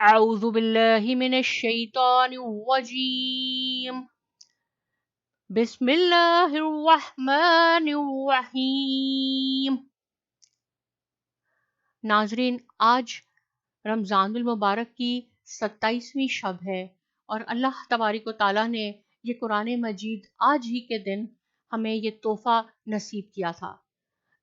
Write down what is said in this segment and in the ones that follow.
اعوذ باللہ من الشیطان الرجیم بسم اللہ الرحمن الرحیم۔ ناظرین، آج رمضان المبارک کی 27ویں شب ہے اور اللہ تبارک و تعالیٰ نے یہ قرآن مجید آج ہی کے دن ہمیں یہ تحفہ نصیب کیا تھا۔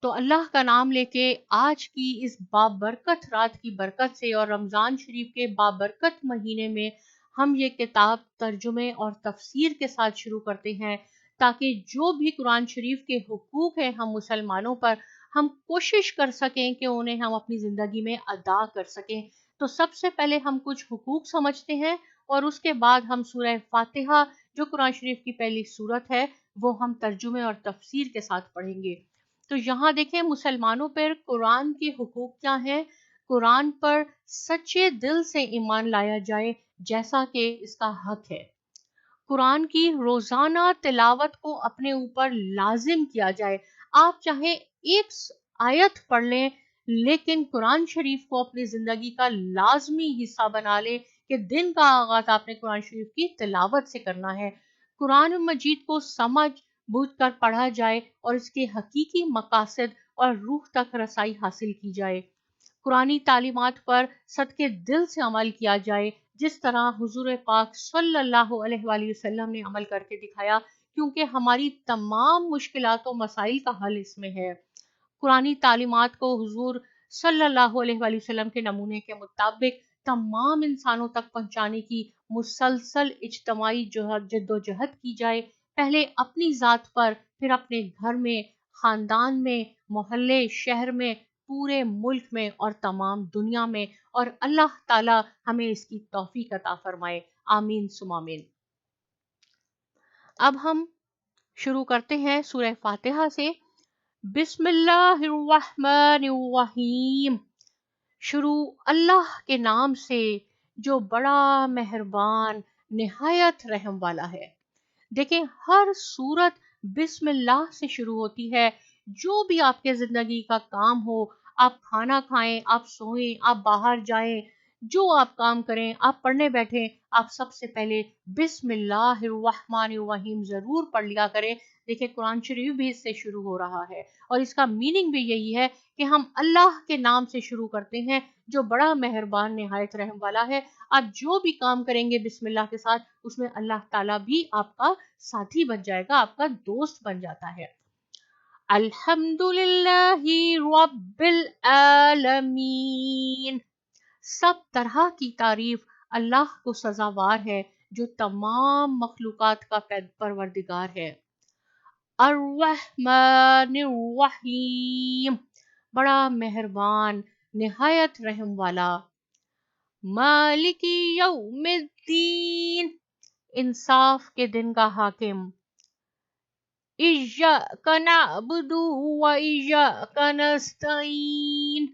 تو اللہ کا نام لے کے آج کی اس بابرکت رات کی برکت سے اور رمضان شریف کے بابرکت مہینے میں ہم یہ کتاب ترجمے اور تفسیر کے ساتھ شروع کرتے ہیں، تاکہ جو بھی قرآن شریف کے حقوق ہیں ہم مسلمانوں پر، ہم کوشش کر سکیں کہ انہیں ہم اپنی زندگی میں ادا کر سکیں۔ تو سب سے پہلے ہم کچھ حقوق سمجھتے ہیں اور اس کے بعد ہم سورہ فاتحہ جو قرآن شریف کی پہلی سورت ہے وہ ہم ترجمے اور تفسیر کے ساتھ پڑھیں گے۔ تو یہاں دیکھیں مسلمانوں پر قرآن کے حقوق کیا ہیں۔ قرآن پر سچے دل سے ایمان لایا جائے جیسا کہ اس کا حق ہے۔ قرآن کی روزانہ تلاوت کو اپنے اوپر لازم کیا جائے۔ آپ چاہے ایک آیت پڑھ لیں لیکن قرآن شریف کو اپنی زندگی کا لازمی حصہ بنا لیں کہ دن کا آغاز آپ نے قرآن شریف کی تلاوت سے کرنا ہے۔ قرآن مجید کو سمجھ بوجھ کر پڑھا جائے اور اس کے حقیقی مقاصد اور روح تک رسائی حاصل کی جائے۔ قرآنی تعلیمات پر صدقے دل سے عمل کیا جائے، جس طرح حضور پاک صلی اللہ علیہ وآلہ وسلم نے عمل کر کے دکھایا، کیونکہ ہماری تمام مشکلات و مسائل کا حل اس میں ہے۔ قرآنی تعلیمات کو حضور صلی اللہ علیہ وآلہ وسلم کے نمونے کے مطابق تمام انسانوں تک پہنچانے کی مسلسل اجتماعی جد و جہد کی جائے، پہلے اپنی ذات پر، پھر اپنے گھر میں، خاندان میں، محلے، شہر میں، پورے ملک میں اور تمام دنیا میں، اور اللہ تعالی ہمیں اس کی توفیق عطا فرمائے، آمین ثم آمین۔ اب ہم شروع کرتے ہیں سورہ فاتحہ سے۔ بسم اللہ الرحمن الرحیم۔ شروع اللہ کے نام سے جو بڑا مہربان نہایت رحم والا ہے۔ دیکھیں ہر سورت بسم اللہ سے شروع ہوتی ہے۔ جو بھی آپ کے زندگی کا کام ہو، آپ کھانا کھائیں، آپ سوئیں، آپ باہر جائیں، جو آپ کام کریں، آپ پڑھنے بیٹھیں، آپ سب سے پہلے بسم اللہ الرحمن الرحیم ضرور پڑھ لیا کریں۔ دیکھیں قرآن شریف بھی اس سے شروع ہو رہا ہے اور اس کا میننگ بھی یہی ہے کہ ہم اللہ کے نام سے شروع کرتے ہیں جو بڑا مہربان نہایت رحم والا ہے۔ آپ جو بھی کام کریں گے بسم اللہ کے ساتھ، اس میں اللہ تعالیٰ بھی آپ کا ساتھی بن جائے گا، آپ کا دوست بن جاتا ہے۔ الحمدللہ رب العالمین۔ سب طرح کی تعریف اللہ کو سزاوار ہے جو تمام مخلوقات کا پروردگار ہے۔ الرحمن الرحیم، بڑا مہربان نہایت رحم والا۔ مالک یوم الدین، انصاف کے دن کا حاکم۔ ایاک نعبد و ایاک نستعین،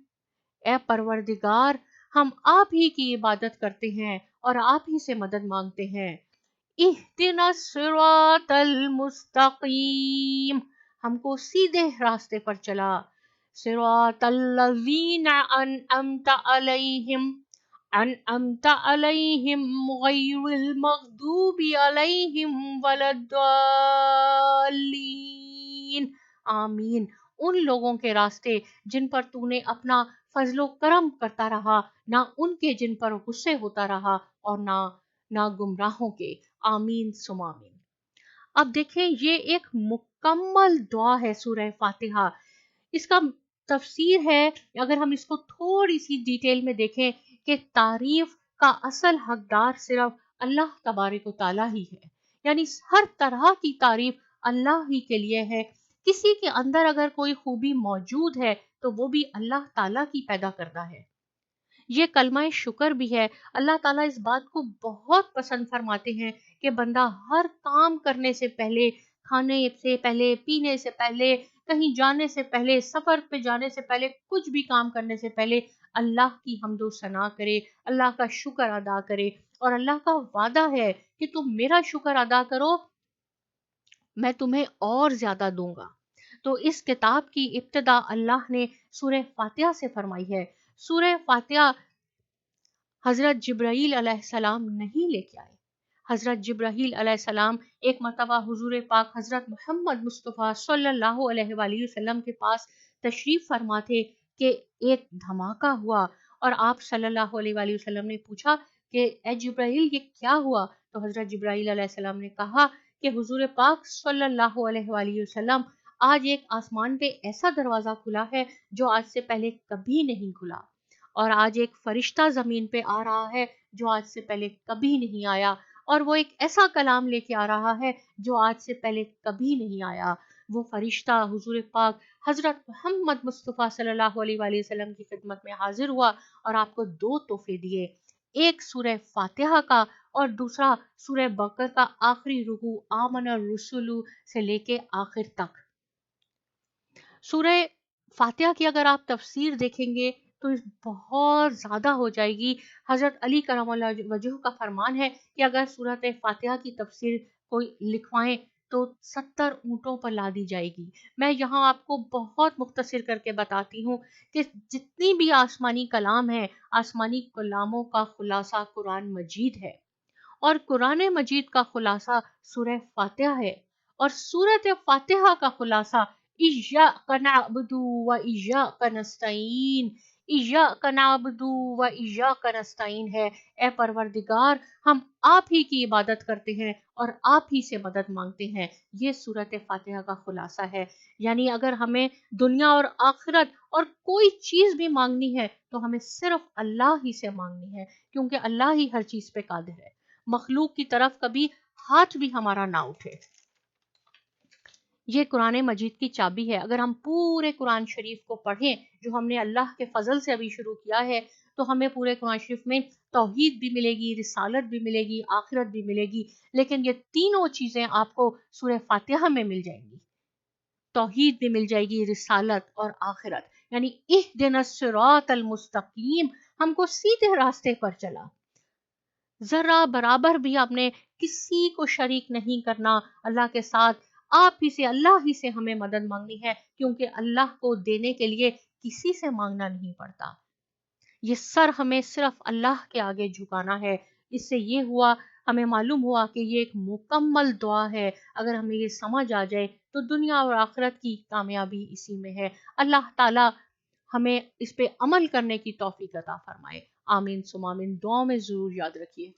اے پروردگار ہم آپ ہی کی عبادت کرتے ہیں اور آپ ہی سے مدد مانگتے ہیں۔ اہدنا الصراط المستقیم، ہم کو سیدھے راستے پر چلا۔ صراط الذین انعمت علیہم، انعمت علیہم غیر المغضوب علیہم ولا الضالین، آمین۔ ان لوگوں کے راستے جن پر تو نے اپنا فضل و کرم کرتا رہا، نہ ان کے جن پر غصے ہوتا رہا اور نہ گمراہوں کے، آمین ثم آمین۔ اب دیکھیں یہ ایک مکمل دعا ہے سورہ فاتحہ۔ اس کا تفسیر ہے، اگر ہم اس کو تھوڑی سی ڈیٹیل میں دیکھیں، کہ تعریف کا اصل حقدار صرف اللہ تبارک و تعالیٰ ہی ہے، یعنی ہر طرح کی تعریف اللہ ہی کے لیے ہے۔ کسی کے اندر اگر کوئی خوبی موجود ہے تو وہ بھی اللہ تعالیٰ کی پیدا کردہ ہے۔ یہ کلمہ شکر بھی ہے۔ اللہ تعالیٰ اس بات کو بہت پسند فرماتے ہیں کہ بندہ ہر کام کرنے سے پہلے، کھانے سے پہلے، پینے سے پہلے، کہیں جانے سے پہلے، سفر پہ جانے سے پہلے، کچھ بھی کام کرنے سے پہلے اللہ کی حمد و ثنا کرے، اللہ کا شکر ادا کرے۔ اور اللہ کا وعدہ ہے کہ تم میرا شکر ادا کرو میں تمہیں اور زیادہ دوں گا۔ تو اس کتاب کی ابتدا اللہ نے سورہ فاتحہ سے فرمائی ہے۔ سورہ فاتحہ حضرت جبرائیل علیہ السلام نہیں لے کے آئے۔ حضرت جبرائیل علیہ السلام ایک مرتبہ حضور پاک حضرت محمد مصطفیٰ صلی اللہ علیہ وآلہ وسلم کے پاس تشریف فرما تھے کہ ایک دھماکہ ہوا، اور آپ صلی اللہ علیہ وآلہ وسلم نے پوچھا کہ اے جبرائیل یہ کیا ہوا؟ تو حضرت جبرائیل علیہ السلام نے کہا کہ حضور پاک صلی اللہ علیہ وآلہ وسلم آج ایک آسمان پہ ایسا دروازہ کھلا ہے جو آج سے پہلے کبھی نہیں کھلا، اور آج ایک فرشتہ زمین پہ آ رہا ہے جو آج سے پہلے کبھی نہیں آیا، اور وہ ایک ایسا کلام لے کے آ رہا ہے جو آج سے پہلے کبھی نہیں آیا۔ وہ فرشتہ حضور پاک حضرت محمد مصطفیٰ صلی اللہ علیہ وآلہ وسلم کی خدمت میں حاضر ہوا اور آپ کو دو تحفے دیے، ایک سورہ فاتحہ کا اور دوسرا سورہ بقرہ کا آخری رکوع آمن الرسول سے لے کے آخر تک۔ سورہ فاتحہ کی اگر آپ تفسیر دیکھیں گے تو بہت زیادہ ہو جائے گی۔ حضرت علی کرم اللہ وجہ کا فرمان ہے کہ اگر سورۃ فاتحہ کی تفسیر کوئی لکھوائیں تو 70 اونٹوں پر لا دی جائے گی۔ میں یہاں آپ کو بہت مختصر کر کے بتاتی ہوں کہ جتنی بھی آسمانی کلام ہیں، آسمانی کلاموں کا خلاصہ قرآن مجید ہے، اور قرآن مجید کا خلاصہ سورہ فاتحہ ہے، اور سورۃ فاتحہ کا خلاصہ ایاک نعبد و ایاک نستعین، ایاک نعبد و ایاک نستعین ہے۔ اے پروردگار ہم آپ ہی کی عبادت کرتے ہیں اور آپ ہی سے مدد مانگتے ہیں، یہ سورۃ فاتحہ کا خلاصہ ہے۔ یعنی اگر ہمیں دنیا اور آخرت اور کوئی چیز بھی مانگنی ہے تو ہمیں صرف اللہ ہی سے مانگنی ہے، کیونکہ اللہ ہی ہر چیز پہ قادر ہے، مخلوق کی طرف کبھی ہاتھ بھی ہمارا نہ اٹھے۔ یہ قرآن مجید کی چابی ہے۔ اگر ہم پورے قرآن شریف کو پڑھیں جو ہم نے اللہ کے فضل سے ابھی شروع کیا ہے، تو ہمیں پورے قرآن شریف میں توحید بھی ملے گی، رسالت بھی ملے گی، آخرت بھی ملے گی، لیکن یہ تینوں چیزیں آپ کو سورہ فاتحہ میں مل جائیں گی۔ توحید بھی مل جائے گی، رسالت اور آخرت، یعنی اہدنا الصراط المستقیم، ہم کو سیدھے راستے پر چلا۔ ذرا برابر بھی آپ نے کسی کو شریک نہیں کرنا اللہ کے ساتھ، آپ ہی سے، اللہ ہی سے ہمیں مدد مانگنی ہے، کیونکہ اللہ کو دینے کے لیے کسی سے مانگنا نہیں پڑتا۔ یہ سر ہمیں صرف اللہ کے آگے جھکانا ہے۔ اس سے یہ ہوا، ہمیں معلوم ہوا کہ یہ ایک مکمل دعا ہے۔ اگر ہمیں یہ سمجھ آ جائے تو دنیا اور آخرت کی کامیابی اسی میں ہے۔ اللہ تعالی ہمیں اس پہ عمل کرنے کی توفیق عطا فرمائے۔ آمین ثم آمین۔ دعاؤں میں ضرور یاد رکھیے۔